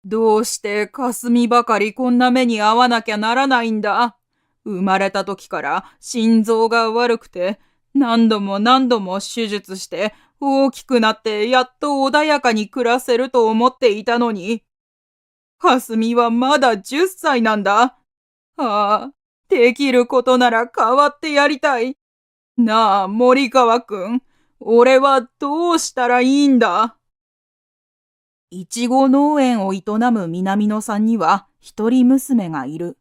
どうしてかすみばかりこんな目に遭わなきゃならないんだ。生まれた時から心臓が悪くて、何度も何度も手術して大きくなってやっと穏やかに暮らせると思っていたのに、かすみはまだ10歳なんだ。ああ、できることなら変わってやりたい。なあ、森川くん、俺はどうしたらいいんだ。いちご農園を営む南野さんには一人娘がいる。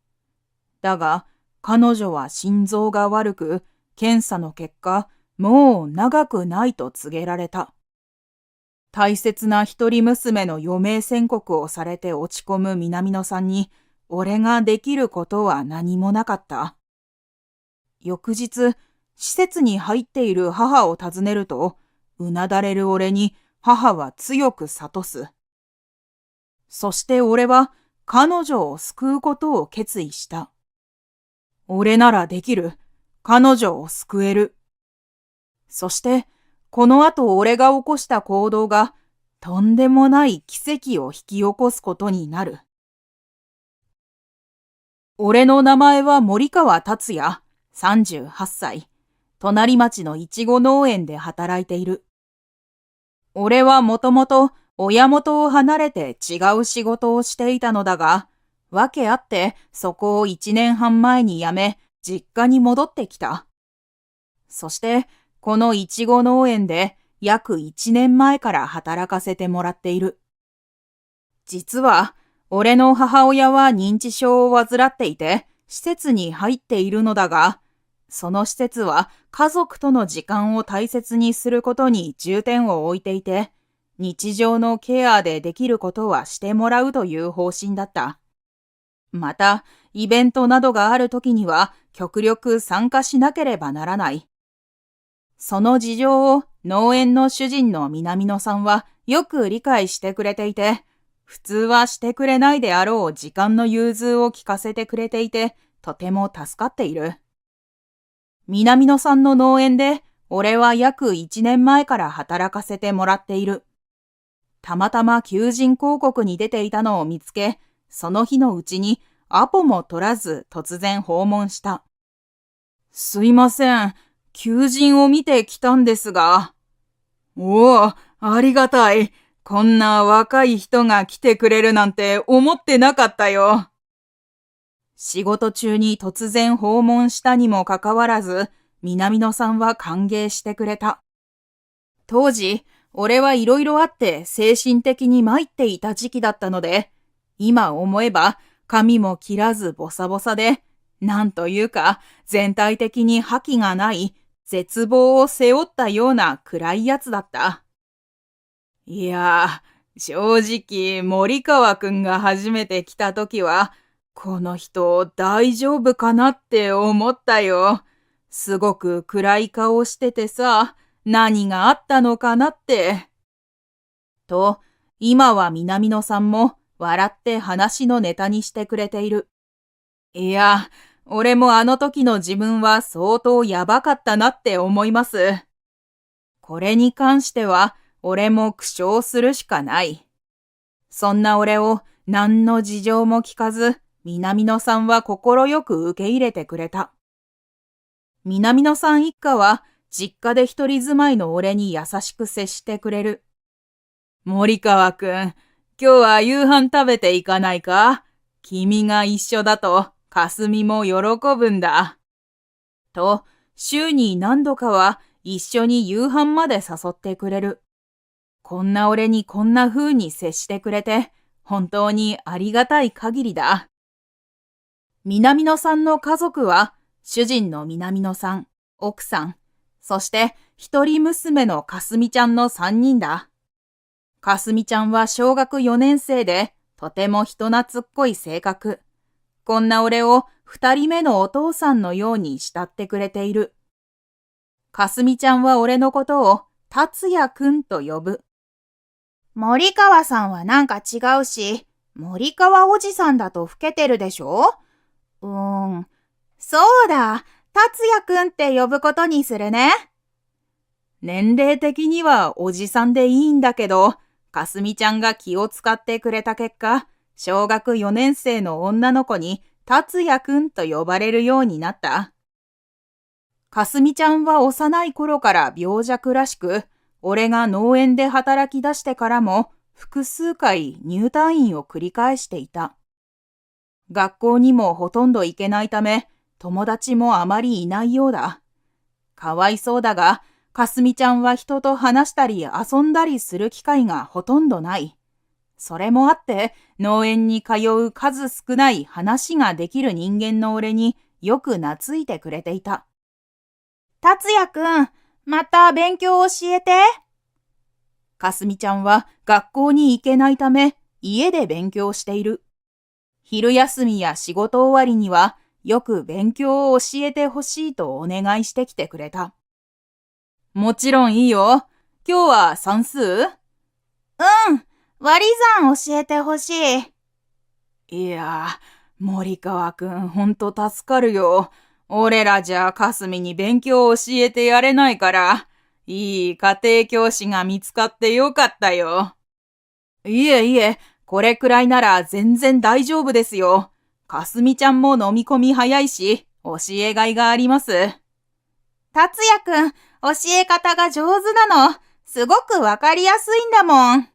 だが、彼女は心臓が悪く、検査の結果、もう長くないと告げられた。大切な一人娘の余命宣告をされて落ち込む南野さんに、俺ができることは何もなかった。翌日、施設に入っている母を訪ねると、うなだれる俺に母は強く諭す。そして俺は彼女を救うことを決意した。俺ならできる。彼女を救える。そして、この後俺が起こした行動が、とんでもない奇跡を引き起こすことになる。俺の名前は森川達也、38歳。隣町のいちご農園で働いている。俺はもともと親元を離れて違う仕事をしていたのだが、訳あってそこを1年半前に辞め、実家に戻ってきた。そして、このいちご農園で約1年前から働かせてもらっている。実は、俺の母親は認知症を患っていて、施設に入っているのだが、その施設は家族との時間を大切にすることに重点を置いていて、日常のケアでできることはしてもらうという方針だった。また、イベントなどがあるときには極力参加しなければならない。その事情を農園の主人の南野さんはよく理解してくれていて、普通はしてくれないであろう時間の融通を聞かせてくれていて、とても助かっている。南野さんの農園で、俺は約1年前から働かせてもらっている。たまたま求人広告に出ていたのを見つけ、その日のうちにアポも取らず突然訪問した。すいません、求人を見てきたんですが。おお、ありがたい。こんな若い人が来てくれるなんて思ってなかったよ。仕事中に突然訪問したにもかかわらず、南野さんは歓迎してくれた。当時、俺はいろいろあって精神的に参っていた時期だったので、今思えば髪も切らずボサボサで、なんというか全体的に覇気がない絶望を背負ったような暗いやつだった。いや正直森川くんが初めて来た時は、この人大丈夫かなって思ったよ。すごく暗い顔しててさ、何があったのかなって。と、今は南野さんも笑って話のネタにしてくれている。いや、俺もあの時の自分は相当やばかったなって思います。これに関しては、俺も苦笑するしかない。そんな俺を何の事情も聞かず、南野さんは快く受け入れてくれた。南野さん一家は、実家で一人住まいの俺に優しく接してくれる。森川くん、今日は夕飯食べていかないか？君が一緒だと、かすみも喜ぶんだ。と、週に何度かは一緒に夕飯まで誘ってくれる。こんな俺にこんな風に接してくれて、本当にありがたい限りだ。南野さんの家族は、主人の南野さん、奥さん、そして一人娘のかすみちゃんの3人だ。かすみちゃんは小学4年生で、とても人懐っこい性格。こんな俺を2人目のお父さんのように慕ってくれている。かすみちゃんは俺のことを達也くんと呼ぶ。森川さんはなんか違うし、森川おじさんだと老けてるでしょ？そうだ、達也くんって呼ぶことにするね。年齢的にはおじさんでいいんだけど、かすみちゃんが気を使ってくれた結果、小学4年生の女の子に達也くんと呼ばれるようになった。かすみちゃんは幼い頃から病弱らしく、俺が農園で働き出してからも複数回入退院を繰り返していた。学校にもほとんど行けないため、友達もあまりいないようだ。かわいそうだが、かすみちゃんは人と話したり遊んだりする機会がほとんどない。それもあって、農園に通う数少ない話ができる人間の俺によく懐いてくれていた。達也くん、また勉強教えて。かすみちゃんは学校に行けないため、家で勉強している。昼休みや仕事終わりには、よく勉強を教えてほしいとお願いしてきてくれた。もちろんいいよ。今日は算数？うん、割り算教えてほしい。いや森川くんほんと助かるよ。俺らじゃかすみに勉強を教えてやれないから、いい家庭教師が見つかってよかったよ。いえ、これくらいなら全然大丈夫ですよ。かすみちゃんも飲み込み早いし、教えがいがあります。達也くん、教え方が上手なの。すごくわかりやすいんだもん。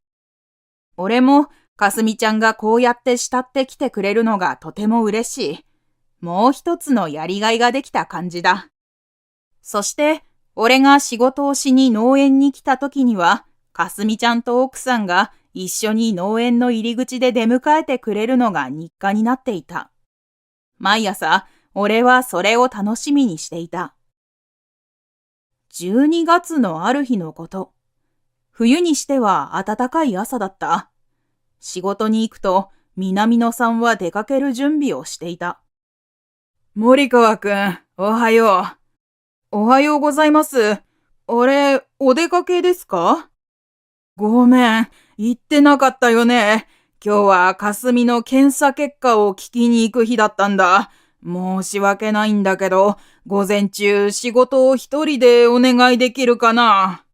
俺も、かすみちゃんがこうやって慕ってきてくれるのがとても嬉しい。もう一つのやりがいができた感じだ。そして、俺が仕事をしに農園に来た時には、かすみちゃんと奥さんが一緒に農園の入り口で出迎えてくれるのが日課になっていた。毎朝、俺はそれを楽しみにしていた。12月のある日のこと。冬にしては暖かい朝だった。仕事に行くと、南野さんは出かける準備をしていた。森川くん、おはよう。おはようございます。あれ、お出かけですか？ごめん、言ってなかったよね。今日はかすみの検査結果を聞きに行く日だったんだ。申し訳ないんだけど、午前中仕事を一人でお願いできるかな？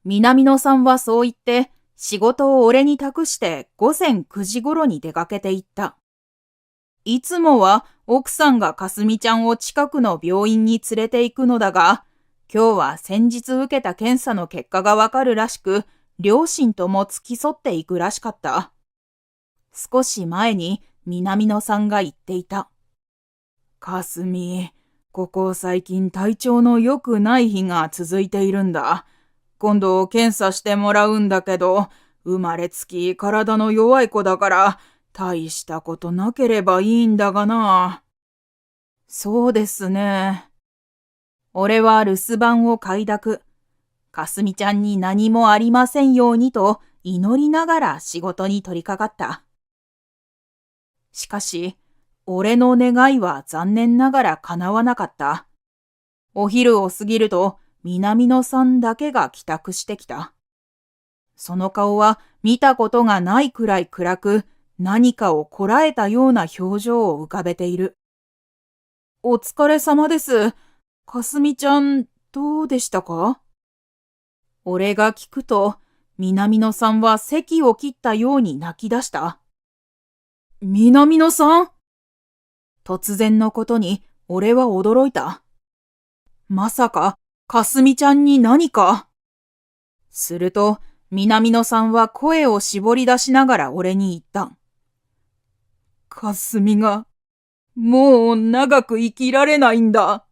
南野さんはそう言って、仕事を俺に託して午前9時頃に出かけて行った。いつもは奥さんがかすみちゃんを近くの病院に連れて行くのだが、今日は先日受けた検査の結果がわかるらしく、両親とも付き添っていくらしかった。少し前に南野さんが言っていた。かすみ、ここ最近体調の良くない日が続いているんだ。今度検査してもらうんだけど、生まれつき体の弱い子だから、大したことなければいいんだがな。そうですね。俺は留守番を快諾。かすみちゃんに何もありませんようにと祈りながら仕事に取り掛かった。しかし、俺の願いは残念ながら叶わなかった。お昼を過ぎると、南野さんだけが帰宅してきた。その顔は見たことがないくらい暗く、何かをこらえたような表情を浮かべている。お疲れ様です。かすみちゃん、どうでしたか？俺が聞くと、南野さんは咳を切ったように泣き出した。南野さん？突然のことに俺は驚いた。まさか、かすみちゃんに何か？すると、南野さんは声を絞り出しながら俺に言った。かすみが、もう長く生きられないんだ。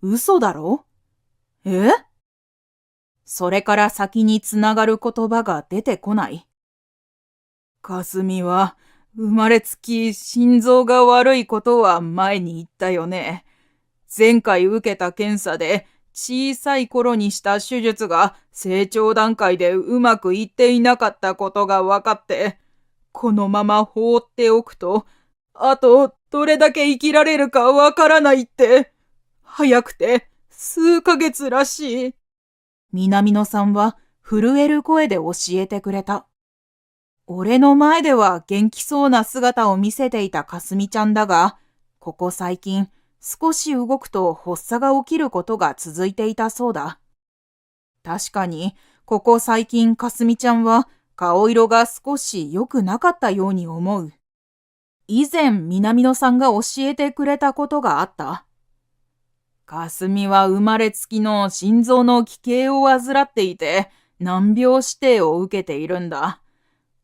嘘だろ？え？それから先につながる言葉が出てこない。かすみは、生まれつき心臓が悪いことは前に言ったよね。前回受けた検査で小さい頃にした手術が成長段階でうまくいっていなかったことが分かって、このまま放っておくと、あとどれだけ生きられるかわからないって、早くて数ヶ月らしい。南野さんは震える声で教えてくれた。俺の前では元気そうな姿を見せていたかすみちゃんだが、ここ最近少し動くと発作が起きることが続いていたそうだ。確かにここ最近かすみちゃんは顔色が少し良くなかったように思う。以前南野さんが教えてくれたことがあった。かすみは生まれつきの心臓の奇形を患っていて、難病指定を受けているんだ。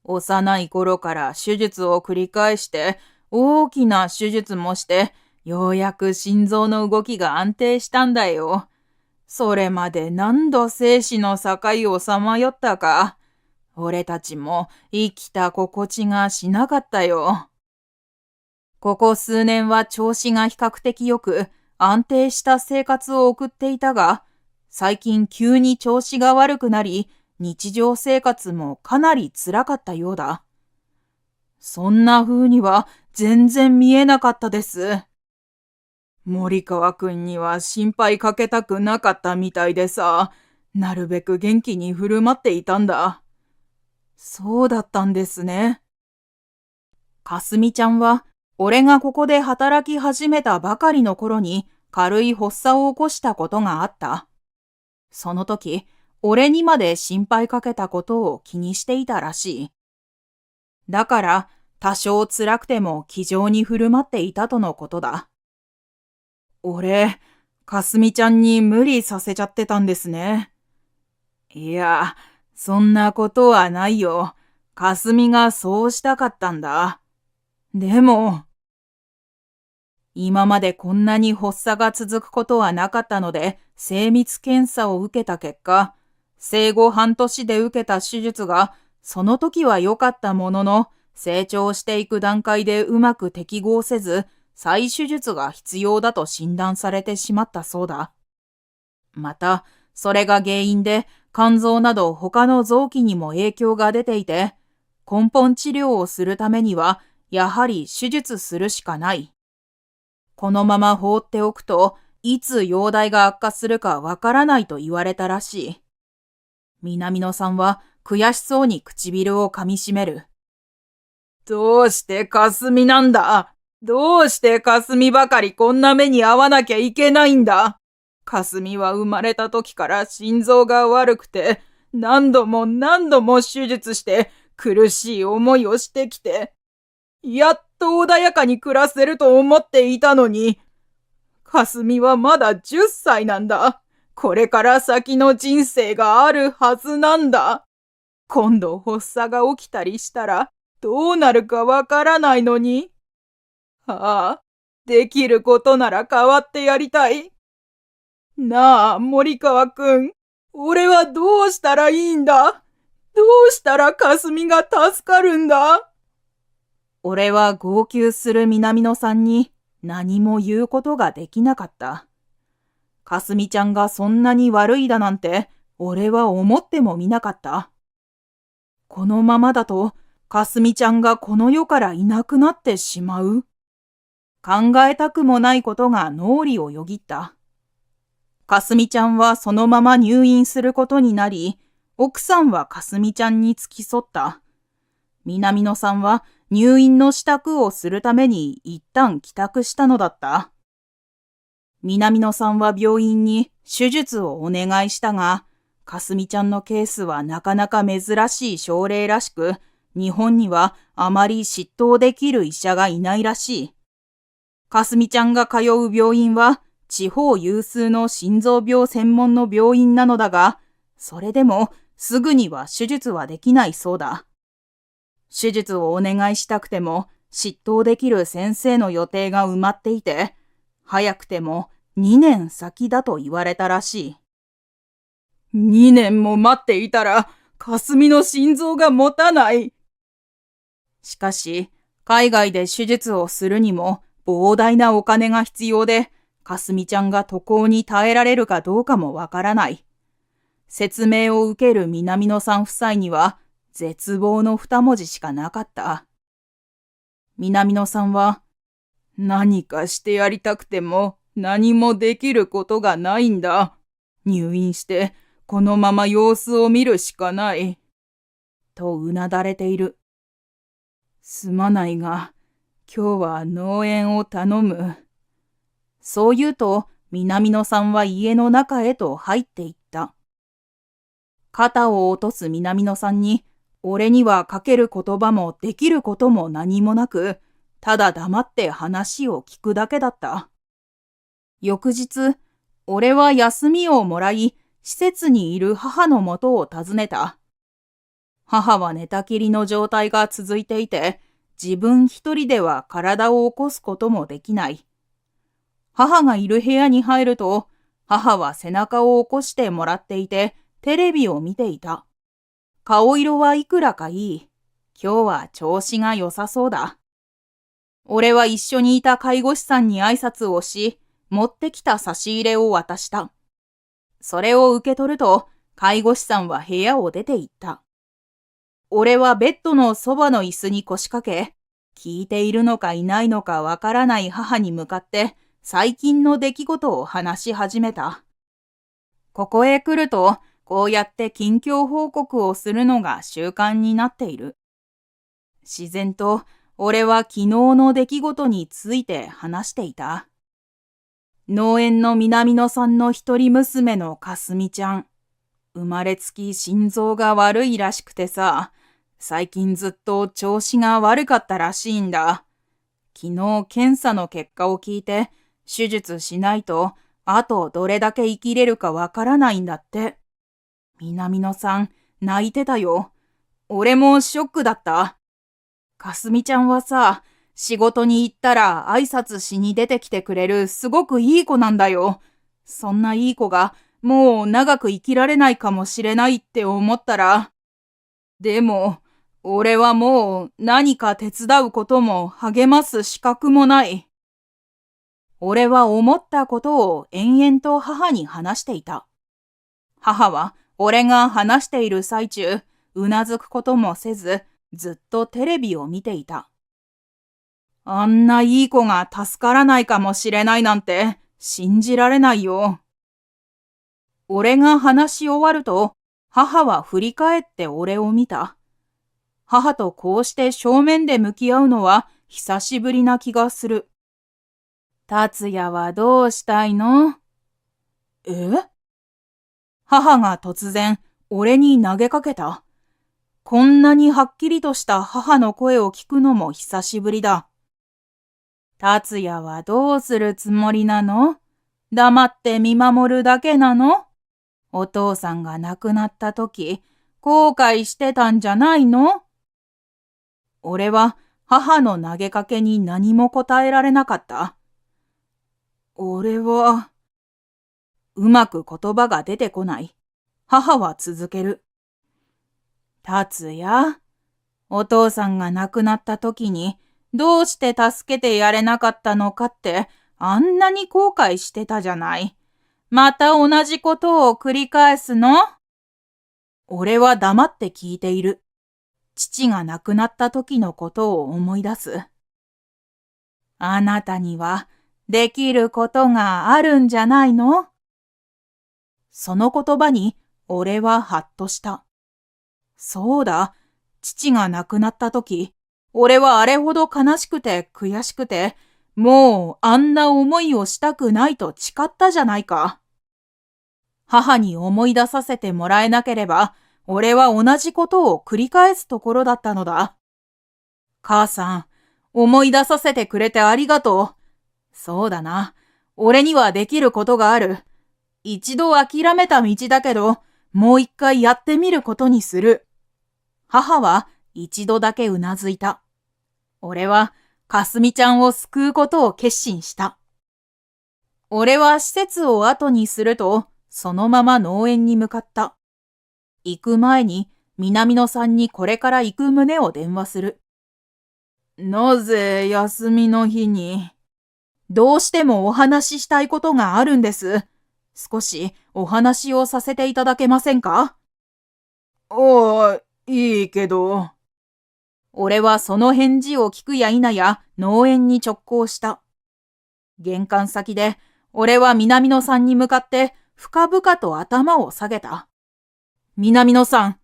幼い頃から手術を繰り返して、大きな手術もして、ようやく心臓の動きが安定したんだよ。それまで何度生死の境をさまよったか。俺たちも生きた心地がしなかったよ。ここ数年は調子が比較的良く、安定した生活を送っていたが、最近急に調子が悪くなり、日常生活もかなり辛かったようだ。そんな風には全然見えなかったです。森川くんには心配かけたくなかったみたいでさ、なるべく元気に振る舞っていたんだ。そうだったんですね。かすみちゃんは、俺がここで働き始めたばかりの頃に軽い発作を起こしたことがあった。その時、俺にまで心配かけたことを気にしていたらしい。だから、多少辛くても気丈に振る舞っていたとのことだ。俺、かすみちゃんに無理させちゃってたんですね。いや、そんなことはないよ。かすみがそうしたかったんだ。でも、今までこんなに発作が続くことはなかったので、精密検査を受けた結果、生後半年で受けた手術が、その時は良かったものの、成長していく段階でうまく適合せず、再手術が必要だと診断されてしまったそうだ。また、それが原因で肝臓など他の臓器にも影響が出ていて、根本治療をするためには、やはり手術するしかない。このまま放っておくと、いつ容体が悪化するかわからないと言われたらしい。南野さんは悔しそうに唇を噛みしめる。どうしてかすみなんだ？どうしてかすみばかりこんな目に遭わなきゃいけないんだ？かすみは生まれた時から心臓が悪くて、何度も何度も手術して苦しい思いをしてきて、やっと穏やかに暮らせると思っていたのに、かすみはまだ10歳なんだ。これから先の人生があるはずなんだ。今度発作が起きたりしたらどうなるかわからないのに。ああ、できることなら変わってやりたい。なあ、森川くん。俺はどうしたらいいんだ？どうしたらかすみが助かるんだ？俺は号泣する南野さんに何も言うことができなかった。かすみちゃんがそんなに悪いだなんて俺は思ってもみなかった。このままだとかすみちゃんがこの世からいなくなってしまう。考えたくもないことが脳裏をよぎった。かすみちゃんはそのまま入院することになり、奥さんはかすみちゃんに付き添った。南野さんは入院の支度をするために一旦帰宅したのだった。南野さんは病院に手術をお願いしたが、かすみちゃんのケースはなかなか珍しい症例らしく、日本にはあまり執刀できる医者がいないらしい。かすみちゃんが通う病院は地方有数の心臓病専門の病院なのだが、それでもすぐには手術はできないそうだ。手術をお願いしたくても執刀できる先生の予定が埋まっていて、早くても2年先だと言われたらしい。2年も待っていたら、かすみの心臓が持たない。しかし、海外で手術をするにも膨大なお金が必要で、かすみちゃんが渡航に耐えられるかどうかもわからない。説明を受ける南野さん夫妻には、絶望の2文字しかなかった。南野さんは、何かしてやりたくても何もできることがないんだ。入院してこのまま様子を見るしかない。とうなだれている。すまないが、今日は農園を頼む。そう言うと、南野さんは家の中へと入っていった。肩を落とす南野さんに、俺にはかける言葉もできることも何もなく、ただ黙って話を聞くだけだった。翌日、俺は休みをもらい、施設にいる母のもとを訪ねた。母は寝たきりの状態が続いていて、自分一人では体を起こすこともできない。母がいる部屋に入ると、母は背中を起こしてもらっていて、テレビを見ていた。顔色はいくらかいい。今日は調子が良さそうだ。俺は一緒にいた介護士さんに挨拶をし、持ってきた差し入れを渡した。それを受け取ると、介護士さんは部屋を出て行った。俺はベッドのそばの椅子に腰掛け、聞いているのかいないのかわからない母に向かって最近の出来事を話し始めた。ここへ来ると、こうやって近況報告をするのが習慣になっている。自然と俺は昨日の出来事について話していた。農園の南野さんの一人娘のかすみちゃん。生まれつき心臓が悪いらしくてさ、最近ずっと調子が悪かったらしいんだ。昨日検査の結果を聞いて、手術しないと、あとどれだけ生きれるかわからないんだって。南野さん、泣いてたよ。俺もショックだった。かすみちゃんはさ、仕事に行ったら挨拶しに出てきてくれるすごくいい子なんだよ。そんないい子がもう長く生きられないかもしれないって思ったら。でも、俺はもう何か手伝うことも励ます資格もない。俺は思ったことを延々と母に話していた。母は俺が話している最中、うなずくこともせず、ずっとテレビを見ていた。あんないい子が助からないかもしれないなんて信じられないよ。俺が話し終わると、母は振り返って俺を見た。母とこうして正面で向き合うのは久しぶりな気がする。達也はどうしたいの？母が突然俺に投げかけた。こんなにはっきりとした母の声を聞くのも久しぶりだ。達也はどうするつもりなの？黙って見守るだけなの？お父さんが亡くなった時、後悔してたんじゃないの？俺は母の投げかけに何も答えられなかった。俺は、うまく言葉が出てこない。母は続ける。達也、お父さんが亡くなった時にどうして助けてやれなかったのかってあんなに後悔してたじゃない。また同じことを繰り返すの？俺は黙って聞いている。父が亡くなった時のことを思い出す。あなたにはできることがあるんじゃないの？その言葉に俺はハッとした。そうだ、父が亡くなった時、俺はあれほど悲しくて悔しくて、もうあんな思いをしたくないと誓ったじゃないか。母に思い出させてもらえなければ、俺は同じことを繰り返すところだったのだ。母さん、思い出させてくれてありがとう。そうだな、俺にはできることがある。一度諦めた道だけど、もう一回やってみることにする。母は一度だけうなずいた。俺はかすみちゃんを救うことを決心した。俺は施設を後にすると、そのまま農園に向かった。行く前に南野さんにこれから行く旨を電話する。なぜ休みの日に？どうしてもお話ししたいことがあるんです。少しお話をさせていただけませんか？ああ、いいけど。俺はその返事を聞くや否や農園に直行した。玄関先で俺は南野さんに向かって深々と頭を下げた。南野さん、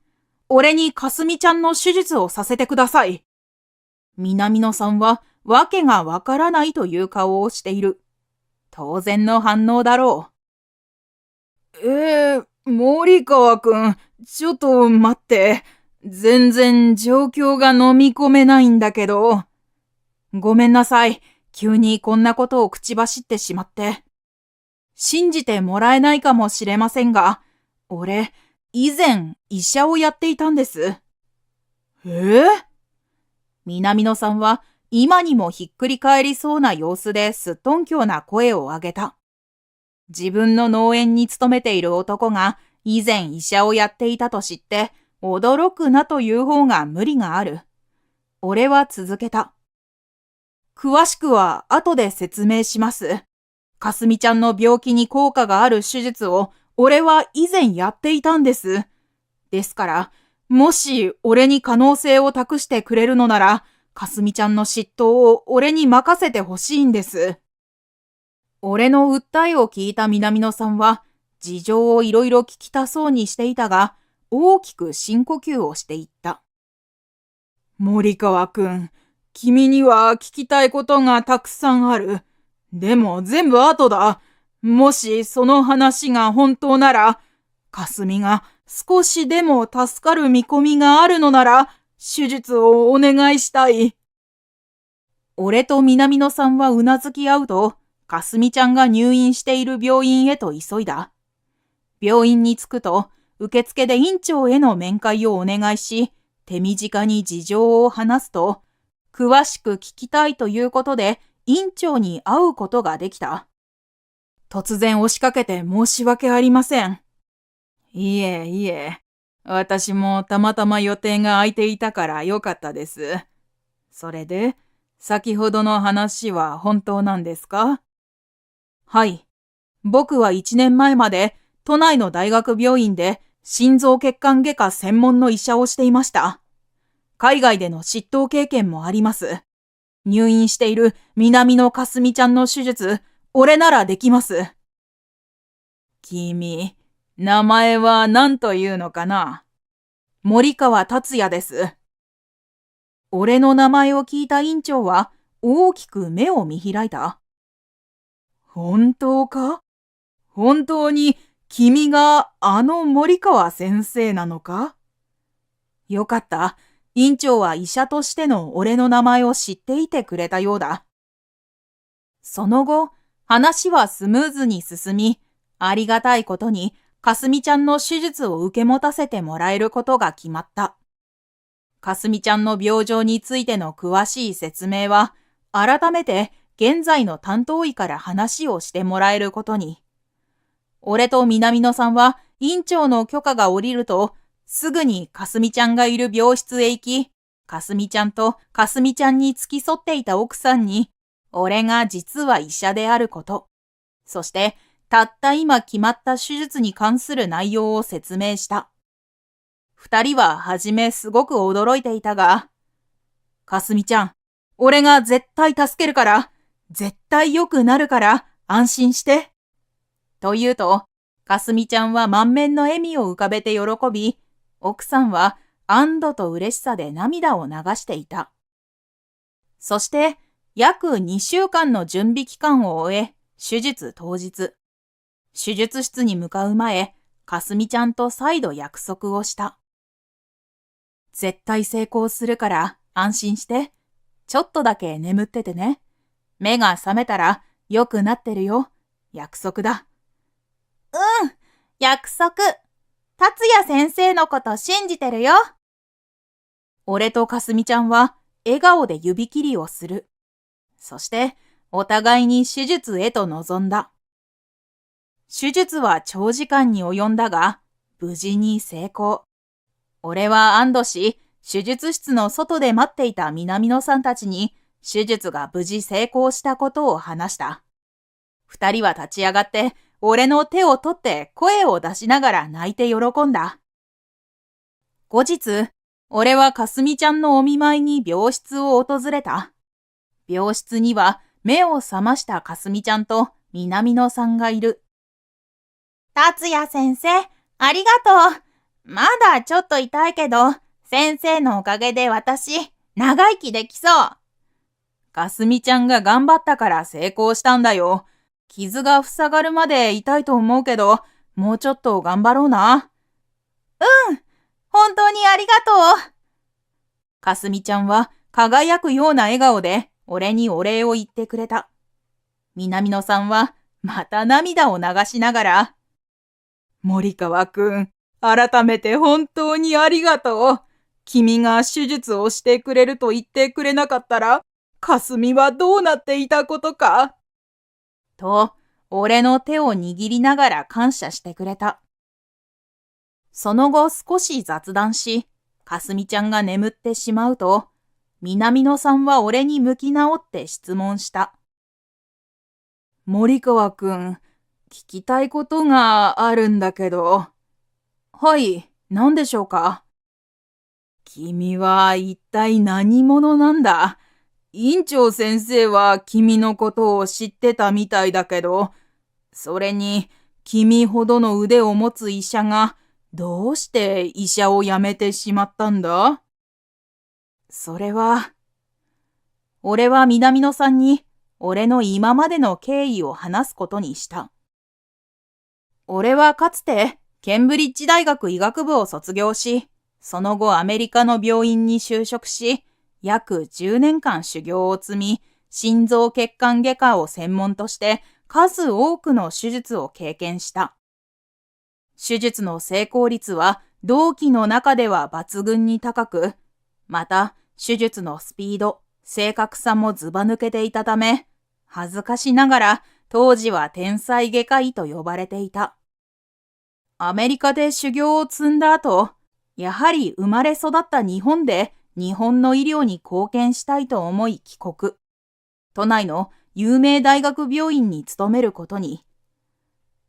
俺にかすみちゃんの手術をさせてください。南野さんはわけがわからないという顔をしている。当然の反応だろう。森川くん、ちょっと待って。全然状況が飲み込めないんだけど。ごめんなさい。急にこんなことを口走ってしまって。信じてもらえないかもしれませんが、俺、以前医者をやっていたんです。南野さんは今にもひっくり返りそうな様子ですっとんきょうな声を上げた。自分の農園に勤めている男が以前医者をやっていたと知って驚くなという方が無理がある。俺は続けた。詳しくは後で説明します。かすみちゃんの病気に効果がある手術を俺は以前やっていたんです。ですから、もし俺に可能性を託してくれるのなら、かすみちゃんの執刀を俺に任せてほしいんです。俺の訴えを聞いた南野さんは、事情をいろいろ聞きたそうにしていたが、大きく深呼吸をしていった。森川くん、君には聞きたいことがたくさんある。でも全部後だ。もしその話が本当なら、かすみが少しでも助かる見込みがあるのなら、手術をお願いしたい。俺と南野さんはうなずき合うと、かすみちゃんが入院している病院へと急いだ。病院に着くと、受付で院長への面会をお願いし、手短に事情を話すと、詳しく聞きたいということで、院長に会うことができた。突然押しかけて申し訳ありません。いえいえ、私もたまたま予定が空いていたからよかったです。それで、先ほどの話は本当なんですか？はい。僕は1年前まで都内の大学病院で心臓血管外科専門の医者をしていました。海外での執刀経験もあります。入院している南野かすみちゃんの手術、俺ならできます。君、名前は何というのかな？森川達也です。俺の名前を聞いた院長は大きく目を見開いた。本当か？本当に君があの森川先生なのか？よかった。院長は医者としての俺の名前を知っていてくれたようだ。その後、話はスムーズに進み、ありがたいことに、かすみちゃんの手術を受け持たせてもらえることが決まった。かすみちゃんの病状についての詳しい説明は、改めて現在の担当医から話をしてもらえることに。俺と南野さんは院長の許可が下りると、すぐにかすみちゃんがいる病室へ行き、かすみちゃんとかすみちゃんに付き添っていた奥さんに、俺が実は医者であること、そしてたった今決まった手術に関する内容を説明した。二人ははじめすごく驚いていたが、かすみちゃん、俺が絶対助けるから、絶対良くなるから安心して。と言うと、かすみちゃんは満面の笑みを浮かべて喜び、奥さんは安堵と嬉しさで涙を流していた。そして、約2週間の準備期間を終え、手術当日。手術室に向かう前、かすみちゃんと再度約束をした。絶対成功するから安心して。ちょっとだけ眠っててね。目が覚めたら良くなってるよ。約束だ。約束。達也先生のこと信じてるよ。俺とかすみちゃんは笑顔で指切りをする。そしてお互いに手術へと臨んだ。手術は長時間に及んだが、無事に成功。俺は安堵し、手術室の外で待っていた南野さんたちに、手術が無事成功したことを話した。二人は立ち上がって、俺の手を取って声を出しながら泣いて喜んだ。後日、俺はかすみちゃんのお見舞いに病室を訪れた。病室には目を覚ましたかすみちゃんと南野さんがいる。達也先生、ありがとう。まだちょっと痛いけど、先生のおかげで私、長生きできそう。かすみちゃんが頑張ったから成功したんだよ。傷が塞がるまで痛いと思うけど、もうちょっと頑張ろうな。本当にありがとう。かすみちゃんは輝くような笑顔で俺にお礼を言ってくれた。南野さんはまた涙を流しながら、森川くん、改めて本当にありがとう。君が手術をしてくれると言ってくれなかったら、かすみはどうなっていたことか。と、俺の手を握りながら感謝してくれた。その後少し雑談し、かすみちゃんが眠ってしまうと、南野さんは俺に向き直って質問した。森川くん、聞きたいことがあるんだけど。はい、何でしょうか。君は一体何者なんだ。院長先生は君のことを知ってたみたいだけど、それに君ほどの腕を持つ医者がどうして医者を辞めてしまったんだ？それは、俺は南野さんに俺の今までの経緯を話すことにした。俺はかつてケンブリッジ大学医学部を卒業し、その後アメリカの病院に就職し、約10年間修行を積み、心臓血管外科を専門として数多くの手術を経験した。手術の成功率は同期の中では抜群に高く、また手術のスピード、正確さもずば抜けていたため、恥ずかしながら当時は天才外科医と呼ばれていた。アメリカで修行を積んだ後、やはり生まれ育った日本で日本の医療に貢献したいと思い帰国。都内の有名大学病院に勤めることに。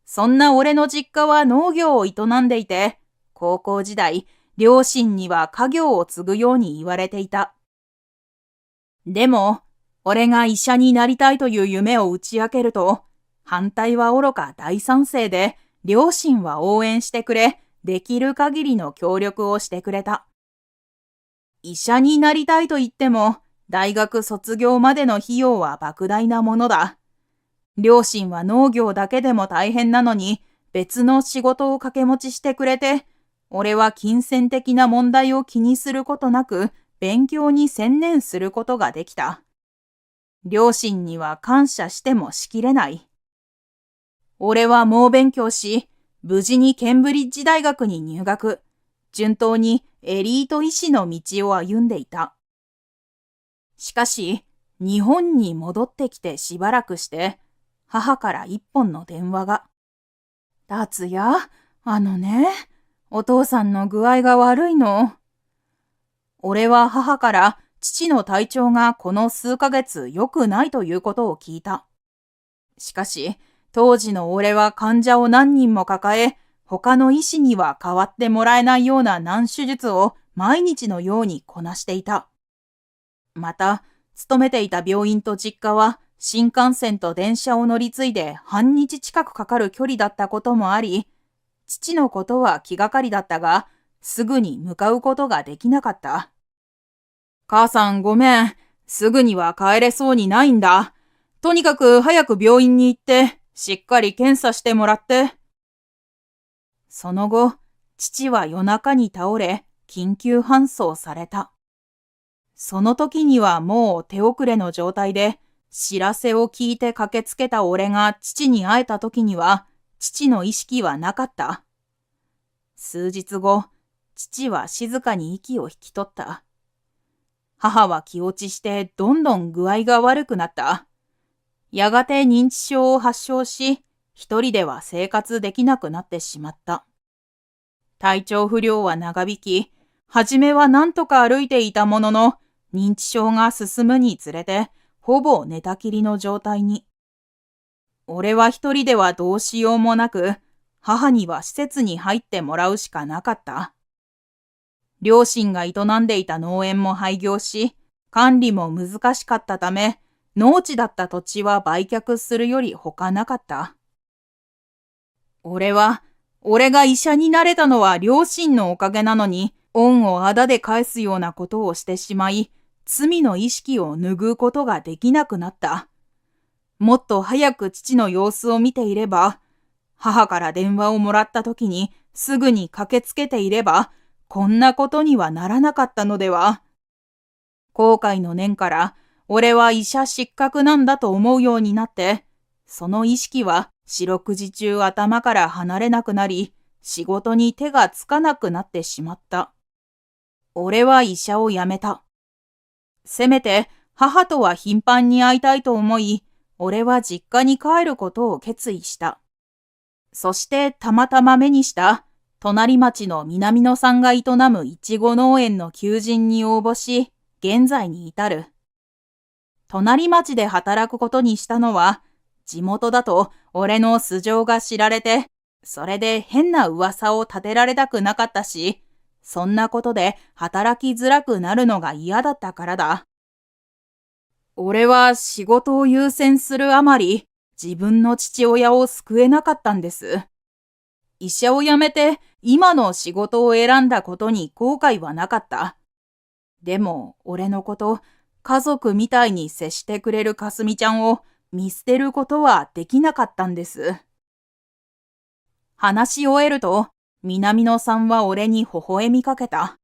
そんな俺の実家は農業を営んでいて、高校時代、両親には家業を継ぐように言われていた。でも、俺が医者になりたいという夢を打ち明けると、反対はおろか大賛成で、両親は応援してくれ、できる限りの協力をしてくれた。医者になりたいと言っても、大学卒業までの費用は莫大なものだ。両親は農業だけでも大変なのに、別の仕事を掛け持ちしてくれて、俺は金銭的な問題を気にすることなく、勉強に専念することができた。両親には感謝してもしきれない。俺は猛勉強し、無事にケンブリッジ大学に入学。順当にエリート医師の道を歩んでいた。しかし、日本に戻ってきてしばらくして、母から一本の電話が。達也、お父さんの具合が悪いの。俺は母から父の体調がこの数ヶ月良くないということを聞いた。しかし、当時の俺は患者を何人も抱え、他の医師には代わってもらえないような難手術を毎日のようにこなしていた。また、勤めていた病院と実家は新幹線と電車を乗り継いで半日近くかかる距離だったこともあり、父のことは気がかりだったが、すぐに向かうことができなかった。母さんごめん、すぐには帰れそうにないんだ。とにかく早く病院に行って、しっかり検査してもらって。その後、父は夜中に倒れ、緊急搬送された。その時にはもう手遅れの状態で、知らせを聞いて駆けつけた俺が父に会えた時には、父の意識はなかった。数日後、父は静かに息を引き取った。母は気落ちしてどんどん具合が悪くなった。やがて認知症を発症し、一人では生活できなくなってしまった。体調不良は長引き、初めは何とか歩いていたものの、認知症が進むにつれて、ほぼ寝たきりの状態に。俺は一人ではどうしようもなく、母には施設に入ってもらうしかなかった。両親が営んでいた農園も廃業し、管理も難しかったため、農地だった土地は売却するより他なかった。俺が医者になれたのは両親のおかげなのに、恩をあだで返すようなことをしてしまい、罪の意識を拭うことができなくなった。もっと早く父の様子を見ていれば、母から電話をもらった時にすぐに駆けつけていれば、こんなことにはならなかったのでは。後悔の念から、俺は医者失格なんだと思うようになって、その意識は四六時中頭から離れなくなり、仕事に手がつかなくなってしまった。俺は医者を辞めた。せめて母とは頻繁に会いたいと思い、俺は実家に帰ることを決意した。そしてたまたま目にした隣町の南野さんが営むいちご農園の求人に応募し、現在に至る。隣町で働くことにしたのは、地元だと俺の素性が知られて、それで変な噂を立てられたくなかったし、そんなことで働きづらくなるのが嫌だったからだ。俺は仕事を優先するあまり、自分の父親を救えなかったんです。医者を辞めて今の仕事を選んだことに後悔はなかった。でも俺のこと、家族みたいに接してくれるかすみちゃんを見捨てることはできなかったんです。話し終えると、南野さんは俺に微笑みかけた。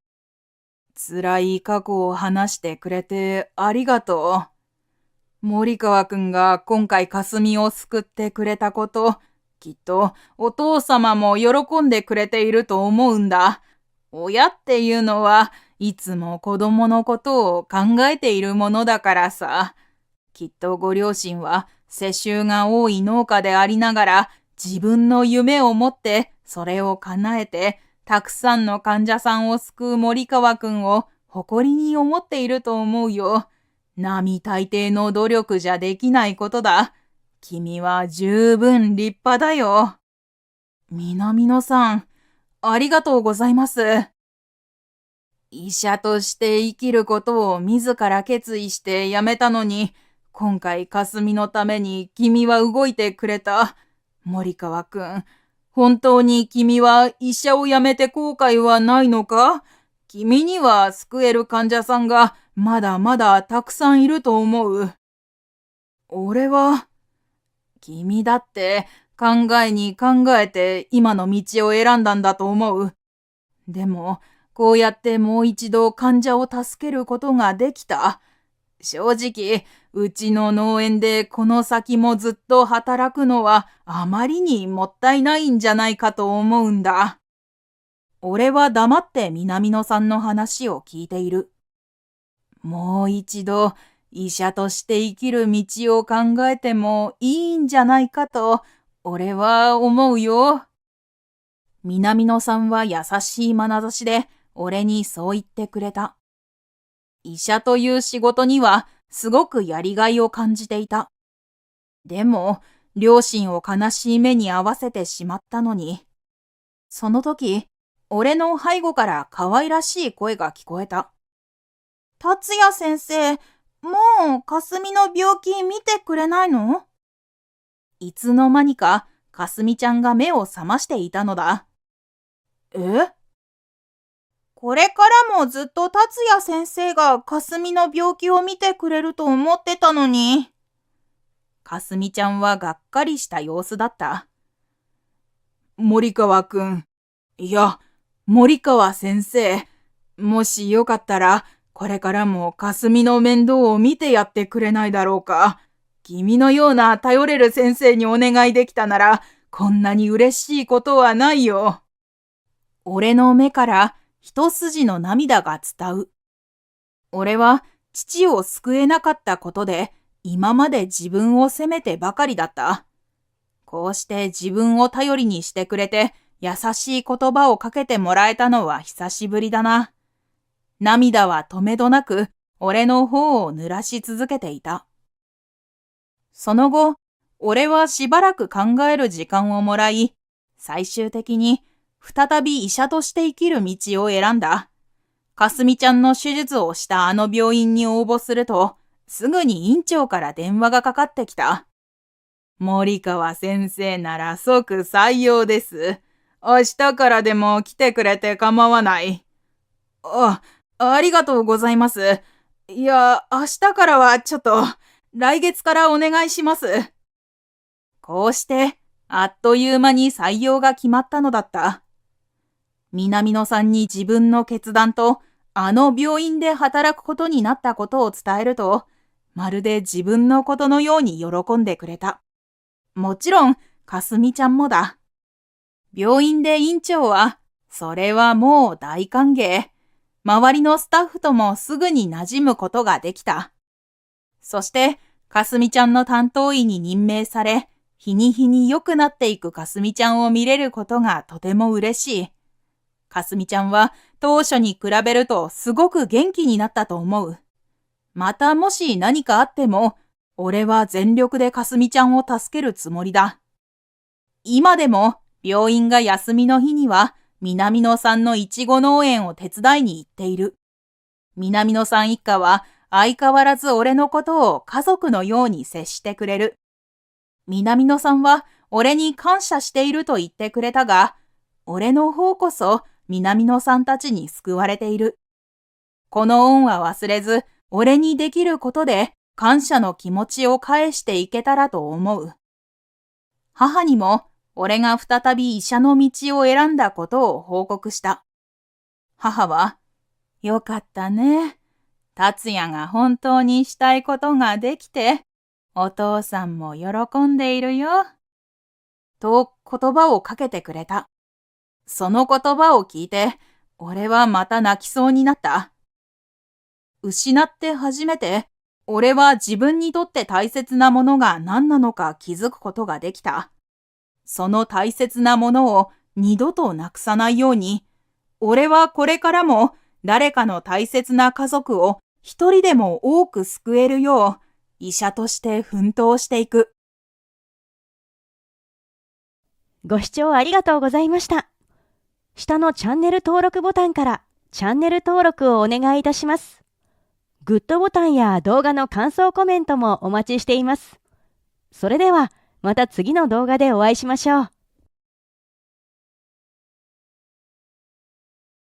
辛い過去を話してくれてありがとう。森川くんが今回かすみを救ってくれたこと、きっとお父様も喜んでくれていると思うんだ。親っていうのはいつも子供のことを考えているものだからさ。きっとご両親は世襲が多い農家でありながら自分の夢を持ってそれを叶えてたくさんの患者さんを救う森川くんを誇りに思っていると思うよ。並大抵の努力じゃできないことだ。君は十分立派だよ。南野さん、ありがとうございます。医者として生きることを自ら決意して辞めたのに、今回かすみのために君は動いてくれた。森川くん、本当に君は医者を辞めて後悔はないのか？君には救える患者さんがまだまだたくさんいると思う。俺は、君だって考えに考えて今の道を選んだんだと思う。でも、こうやってもう一度患者を助けることができた。正直、うちの農園でこの先もずっと働くのはあまりにもったいないんじゃないかと思うんだ。俺は黙って南野さんの話を聞いている。もう一度医者として生きる道を考えてもいいんじゃないかと俺は思うよ。南野さんは優しい眼差しで俺にそう言ってくれた。医者という仕事にはすごくやりがいを感じていた。でも、両親を悲しい目に遭わせてしまったのに。その時、俺の背後から可愛らしい声が聞こえた。達也先生、もうかすみの病気見てくれないの？いつの間にかかすみちゃんが目を覚ましていたのだ。え？これからもずっと達也先生がかすみの病気を見てくれると思ってたのに。かすみちゃんはがっかりした様子だった。森川くん、いや、森川先生、もしよかったら、これからもかすみの面倒を見てやってくれないだろうか。君のような頼れる先生にお願いできたなら、こんなに嬉しいことはないよ。俺の目から一筋の涙が伝う。俺は父を救えなかったことで、今まで自分を責めてばかりだった。こうして自分を頼りにしてくれて、優しい言葉をかけてもらえたのは久しぶりだな。涙は止めどなく、俺の方を濡らし続けていた。その後、俺はしばらく考える時間をもらい、最終的に再び医者として生きる道を選んだ。かすみちゃんの手術をしたあの病院に応募すると、すぐに院長から電話がかかってきた。森川先生なら即採用です。明日からでも来てくれて構わない。ありがとうございます。いや、明日からはちょっと、来月からお願いします。こうして、あっという間に採用が決まったのだった。南野さんに自分の決断と、あの病院で働くことになったことを伝えると、まるで自分のことのように喜んでくれた。もちろん、かすみちゃんもだ。病院で院長は、それはもう大歓迎。周りのスタッフともすぐに馴染むことができた。そして、かすみちゃんの担当医に任命され、日に日に良くなっていくかすみちゃんを見れることがとても嬉しい。かすみちゃんは当初に比べるとすごく元気になったと思う。またもし何かあっても、俺は全力でかすみちゃんを助けるつもりだ。今でも病院が休みの日には南野さんのいちご農園を手伝いに行っている。南野さん一家は相変わらず俺のことを家族のように接してくれる。南野さんは俺に感謝していると言ってくれたが、俺の方こそ南野さんたちに救われている。この恩は忘れず、俺にできることで感謝の気持ちを返していけたらと思う。母にも俺が再び医者の道を選んだことを報告した。母は、よかったね。達也が本当にしたいことができて、お父さんも喜んでいるよ。と言葉をかけてくれた。その言葉を聞いて、俺はまた泣きそうになった。失って初めて、俺は自分にとって大切なものが何なのか気づくことができた。その大切なものを二度となくさないように、俺はこれからも誰かの大切な家族を一人でも多く救えるよう、医者として奮闘していく。ご視聴ありがとうございました。下のチャンネル登録ボタンからチャンネル登録をお願いいたします。グッドボタンや動画の感想コメントもお待ちしています。それではまた次の動画でお会いしましょう。